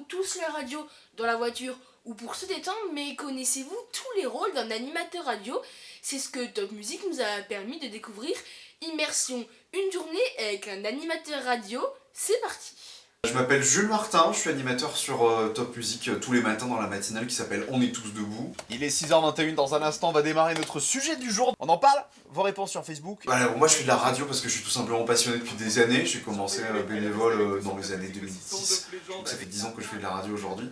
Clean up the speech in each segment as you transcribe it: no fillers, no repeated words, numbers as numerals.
tous la radio dans la voiture ou pour se détendre, mais connaissez-vous tous les rôles d'un animateur radio? C'est ce que Top Music nous a permis de découvrir. Immersion, une journée avec un animateur radio, c'est parti. Je m'appelle Jules Martin, je suis animateur sur Top Music tous les matins dans la matinale qui s'appelle On est tous debout. Il est 6h21, dans un instant on va démarrer notre sujet du jour. On en parle? Vos réponses sur Facebook? Alors, moi je fais de la radio parce que je suis tout simplement passionné depuis des années. J'ai commencé bénévole dans les années 2010, donc ça fait 10 ans que je fais de la radio aujourd'hui.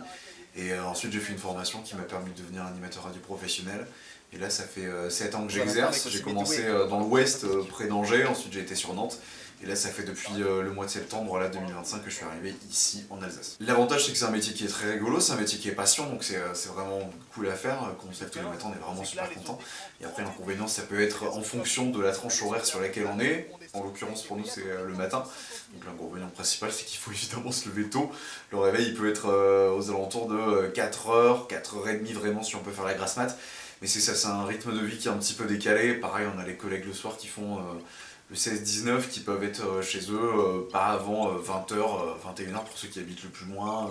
Et ensuite j'ai fait une formation qui m'a permis de devenir animateur radio professionnel. Et là ça fait 7 ans que j'exerce. J'ai commencé dans l'ouest, près d'Angers, ensuite j'ai été sur Nantes. Et là ça fait depuis le mois de septembre là, 2025 que je suis arrivé ici en Alsace. L'avantage c'est que c'est un métier qui est très rigolo, c'est un métier qui est passion, donc c'est vraiment cool à faire. Quand on se lève tous les matins on est vraiment super content. Et après l'inconvénient ça peut être en fonction de la tranche horaire sur laquelle on est. En l'occurrence pour nous c'est le matin. Donc l'inconvénient principal c'est qu'il faut évidemment se lever tôt. Le réveil il peut être aux alentours de 4h, 4h30 vraiment si on peut faire la grasse mat. Mais c'est ça, c'est un rythme de vie qui est un petit peu décalé. Pareil on a les collègues le soir qui font le 16-19 qui peuvent être chez eux pas avant 20h, 21h pour ceux qui habitent le plus loin.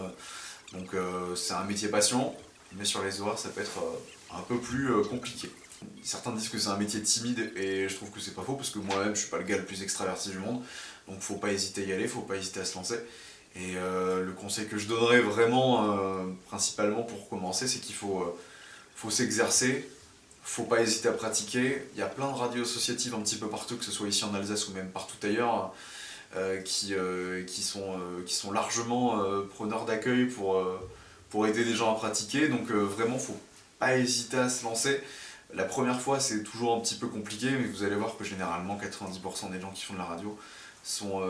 Donc c'est un métier passion, mais sur les horaires ça peut être un peu plus compliqué. Certains disent que c'est un métier timide et je trouve que c'est pas faux parce que moi-même je suis pas le gars le plus extraverti du monde. Donc faut pas hésiter à y aller, faut pas hésiter à se lancer. Et le conseil que je donnerais vraiment, principalement pour commencer, c'est qu'il faut s'exercer. Faut pas hésiter à pratiquer. Il y a plein de radios associatives un petit peu partout, que ce soit ici en Alsace ou même partout ailleurs, qui sont largement preneurs d'accueil pour aider les gens à pratiquer. Donc vraiment, faut pas hésiter à se lancer. La première fois, c'est toujours un petit peu compliqué, mais vous allez voir que généralement 90% des gens qui font de la radio sont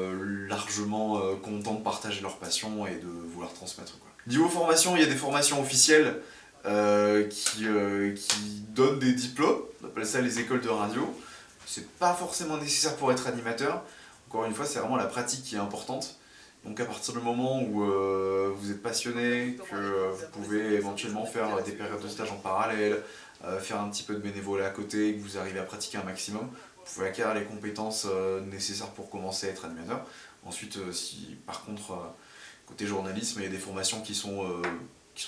largement contents de partager leur passion et de vouloir transmettre, quoi. Niveau formation, il y a des formations officielles qui donnent des diplômes, on appelle ça les écoles de radio. C'est pas forcément nécessaire pour être animateur, encore une fois c'est vraiment la pratique qui est importante. Donc à partir du moment où vous êtes passionné, que vous pouvez éventuellement faire des périodes de stage en parallèle, faire un petit peu de bénévolat à côté, que vous arrivez à pratiquer un maximum, vous pouvez acquérir les compétences nécessaires pour commencer à être animateur. Ensuite, si par contre, côté journalisme, il y a des formations qui sont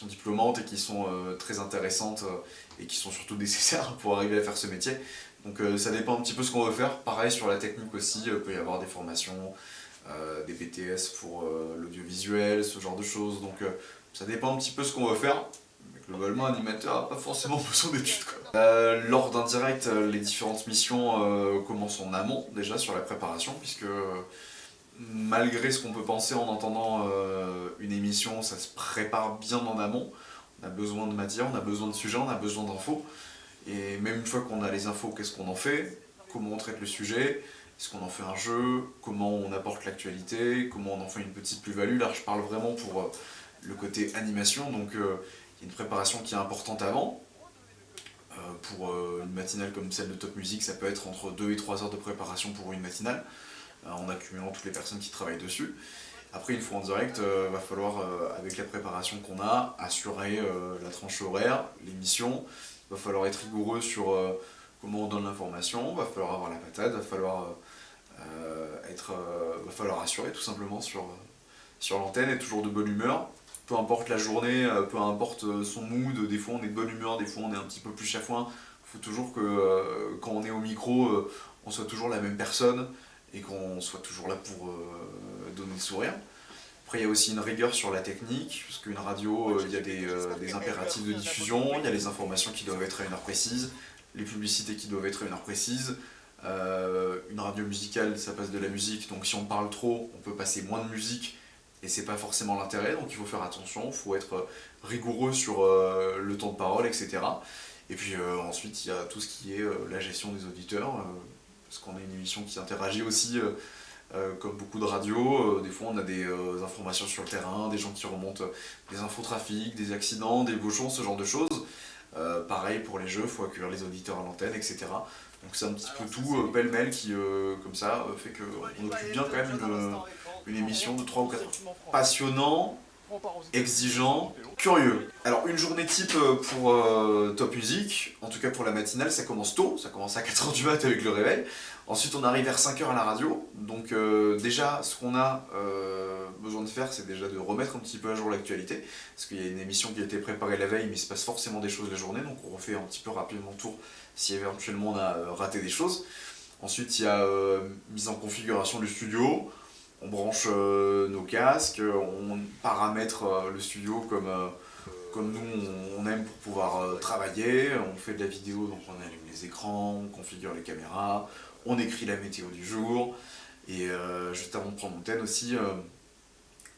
diplômantes et qui sont très intéressantes et qui sont surtout nécessaires pour arriver à faire ce métier. Donc ça dépend un petit peu ce qu'on veut faire. Pareil sur la technique aussi, il peut y avoir des formations, des BTS pour l'audiovisuel, ce genre de choses. Donc ça dépend un petit peu ce qu'on veut faire. Mais globalement, animateur n'a pas forcément besoin d'études, quoi. Lors d'un direct, les différentes missions commencent en amont déjà sur la préparation, puisque malgré ce qu'on peut penser en entendant une émission, ça se prépare bien en amont. On a besoin de matière, on a besoin de sujets, on a besoin d'infos. Et même une fois qu'on a les infos, qu'est-ce qu'on en fait? Comment on traite le sujet? Est-ce qu'on en fait un jeu? Comment on apporte l'actualité? Comment on en fait une petite plus-value? Là, je parle vraiment pour le côté animation. Donc, il y a une préparation qui est importante avant. Pour une matinale comme celle de Top Music, ça peut être entre 2 et 3 heures de préparation pour une matinale, en accumulant toutes les personnes qui travaillent dessus. Après, une fois en direct, va falloir, avec la préparation qu'on a, assurer la tranche horaire, l'émission. Va falloir être rigoureux sur comment on donne l'information, va falloir avoir la patate, va falloir assurer tout simplement sur l'antenne, être toujours de bonne humeur. Peu importe la journée, peu importe son mood, des fois on est de bonne humeur, des fois on est un petit peu plus chafouin. Il faut toujours que quand on est au micro, on soit toujours la même personne et qu'on soit toujours là pour donner le sourire. Après il y a aussi une rigueur sur la technique, parce qu'une radio, il y a des impératifs de diffusion, il y a les informations qui doivent être à une heure précise, les publicités qui doivent être à une heure précise. Une radio musicale, ça passe de la musique, donc si on parle trop, on peut passer moins de musique, et c'est pas forcément l'intérêt, donc il faut faire attention, il faut être rigoureux sur le temps de parole, etc. Et puis ensuite il y a tout ce qui est la gestion des auditeurs, parce qu'on a une émission qui interagit aussi comme beaucoup de radios. Des fois on a des informations sur le terrain, des gens qui remontent des infotrafics, des accidents, des bouchons, ce genre de choses. Pareil pour les jeux, il faut accueillir les auditeurs à l'antenne, etc. Donc c'est un petit peu tout pêle-mêle qui, comme ça, fait qu'on occupe bien quand même une émission de 3 ou 4 heures. Passionnant, exigeant, curieux. Alors une journée type pour Top Music, en tout cas pour la matinale, ça commence tôt, ça commence à 4h du mat avec le réveil. Ensuite on arrive vers 5h à la radio, donc déjà ce qu'on a besoin de faire, c'est déjà de remettre un petit peu à jour l'actualité, parce qu'il y a une émission qui a été préparée la veille, mais il se passe forcément des choses la journée, donc on refait un petit peu rapidement le tour si éventuellement on a raté des choses. Ensuite il y a mise en configuration du studio, on branche nos casques, on paramètre le studio comme nous on aime pour pouvoir travailler, on fait de la vidéo, donc on allume les écrans, on configure les caméras, on écrit la météo du jour, et juste avant de prendre l'antenne aussi,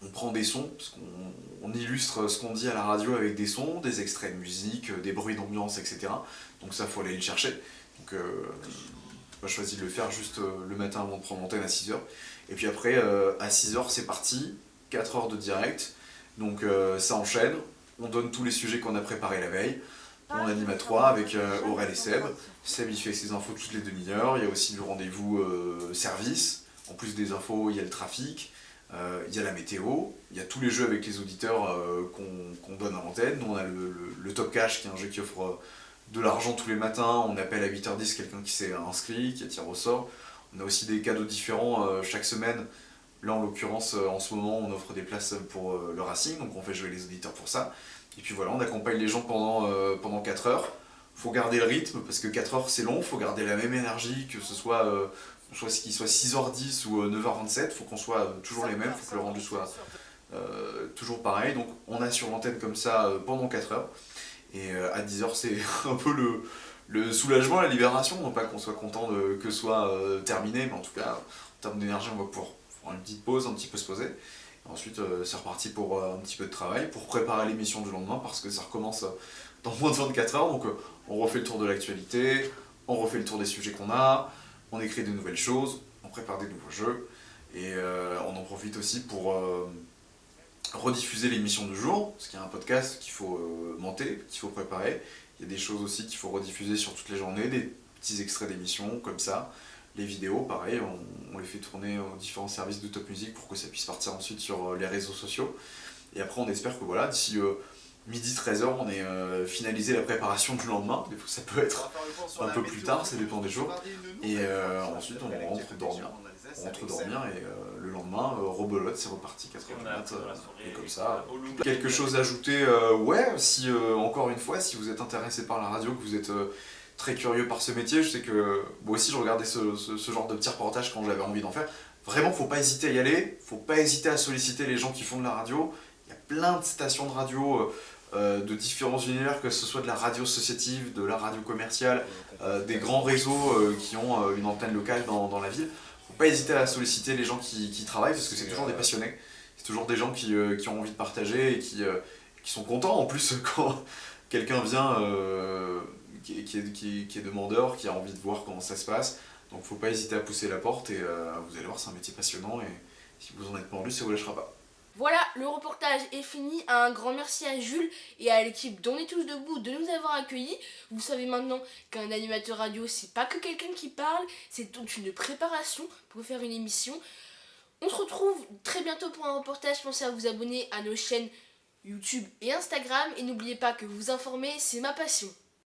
on prend des sons, parce qu'on illustre ce qu'on dit à la radio avec des sons, des extraits de musique, des bruits d'ambiance, etc. Donc ça, faut aller le chercher. Donc j'ai choisi de le faire juste le matin avant de prendre l'antenne à 6h. Et puis après, à 6h, c'est parti, 4 heures de direct. Donc ça enchaîne, on donne tous les sujets qu'on a préparés la veille. On anime à 3 avec Aurel et Seb. Seb, il fait ses infos toutes les demi-heures. Il y a aussi le rendez-vous service. En plus des infos, il y a le trafic. Il y a la météo, il y a tous les jeux avec les auditeurs qu'on donne à l'antenne. Nous on a le Top Cash qui est un jeu qui offre de l'argent tous les matins. On appelle à 8h10 quelqu'un qui s'est inscrit, qui a tiré au sort. On a aussi des cadeaux différents chaque semaine. Là en l'occurrence en ce moment on offre des places pour le Racing, donc on fait jouer les auditeurs pour ça. Et puis voilà, on accompagne les gens pendant 4 heures. Faut garder le rythme parce que 4 heures c'est long, faut garder la même énergie, que ce soit qu'il soit 6h10 ou 9h27, faut qu'on soit toujours les mêmes, faut que le rendu soit toujours pareil. Donc on a sur l'antenne comme ça pendant 4 heures. Et à 10h c'est un peu le soulagement, la libération, non pas qu'on soit content que ce soit terminé, mais en tout cas en termes d'énergie on va pouvoir faire une petite pause, un petit peu se poser. Et ensuite c'est reparti pour un petit peu de travail, pour préparer l'émission du lendemain, parce que ça recommence dans moins de 24 heures. Donc on refait le tour de l'actualité, on refait le tour des sujets qu'on a, on écrit de nouvelles choses, on prépare des nouveaux jeux, et on en profite aussi pour rediffuser l'émission du jour, parce qu'il y a un podcast qu'il faut monter, qu'il faut préparer. Il y a des choses aussi qu'il faut rediffuser sur toutes les journées, des petits extraits d'émissions comme ça. Les vidéos, pareil, on les fait tourner aux différents services de Top Music pour que ça puisse partir ensuite sur les réseaux sociaux. Et après on espère que voilà, d'ici midi 13h, on ait finalisé la préparation du lendemain. Des fois, ça peut être un peu plus tard, ça dépend des jours. Et ensuite, on rentre dormir. Et le lendemain, rebelote, c'est reparti, 4h du mat, et comme ça. Quelque chose à ajouter, ouais, si encore une fois, si vous êtes intéressé par la radio, que vous êtes très curieux par ce métier, je sais que moi aussi je regardais ce genre de petits reportages quand j'avais envie d'en faire. Vraiment, faut pas hésiter à y aller, faut pas hésiter à solliciter les gens qui font de la radio. Il y a plein de stations de radio de différents univers, que ce soit de la radio associative, de la radio commerciale, des grands réseaux qui ont une antenne locale dans la ville. Faut pas hésiter à solliciter les gens qui travaillent, parce que c'est toujours des passionnés, c'est toujours des gens qui ont envie de partager et qui sont contents en plus quand quelqu'un vient qui est demandeur, qui a envie de voir comment ça se passe. Donc faut pas hésiter à pousser la porte, et vous allez voir, c'est un métier passionnant, et si vous en êtes mordu, ça vous lâchera pas. Voilà, le reportage est fini. Un grand merci à Jules et à l'équipe d'On est tous debout de nous avoir accueillis. Vous savez maintenant qu'un animateur radio, c'est pas que quelqu'un qui parle, c'est toute une préparation pour faire une émission. On se retrouve très bientôt pour un reportage. Pensez à vous abonner à nos chaînes YouTube et Instagram. Et n'oubliez pas que vous informer, c'est ma passion.